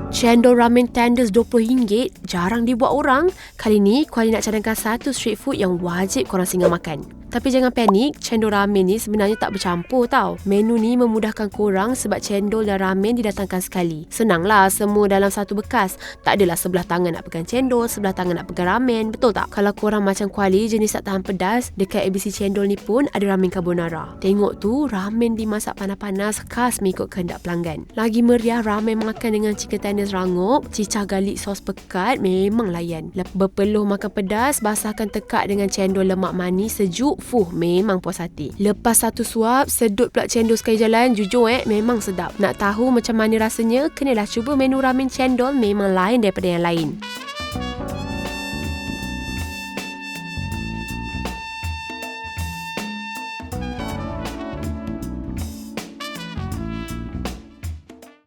Cendol ramen tenders RM20 jarang dibuat orang. Kali ni Kuali nak cadangkan satu street food yang wajib korang singgah makan. Tapi jangan panik, cendol ramen ni sebenarnya tak bercampur tau. Menu ni memudahkan korang sebab cendol dan ramen didatangkan sekali. Senanglah, semua dalam satu bekas. Tak adalah sebelah tangan nak pegang cendol, sebelah tangan nak pegang ramen. Betul tak? Kalau korang macam Kuali jenis tak tahan pedas, dekat ABC Cendol ni pun ada ramen carbonara. Tengok tu, ramen dimasak panas-panas khas mengikut kehendak pelanggan. Lagi meriah ramen makan dengan chicken tenders rangup, cicah garlic sos pekat, memang layan. Berpeluh makan pedas, basahkan tekak dengan cendol lemak manis sejuk, memang puas hati. Lepas satu suap, sedut pula cendol sekali jalan. Jujur memang sedap. Nak tahu macam mana rasanya? Kenalah cuba menu ramen cendol, memang lain daripada yang lain.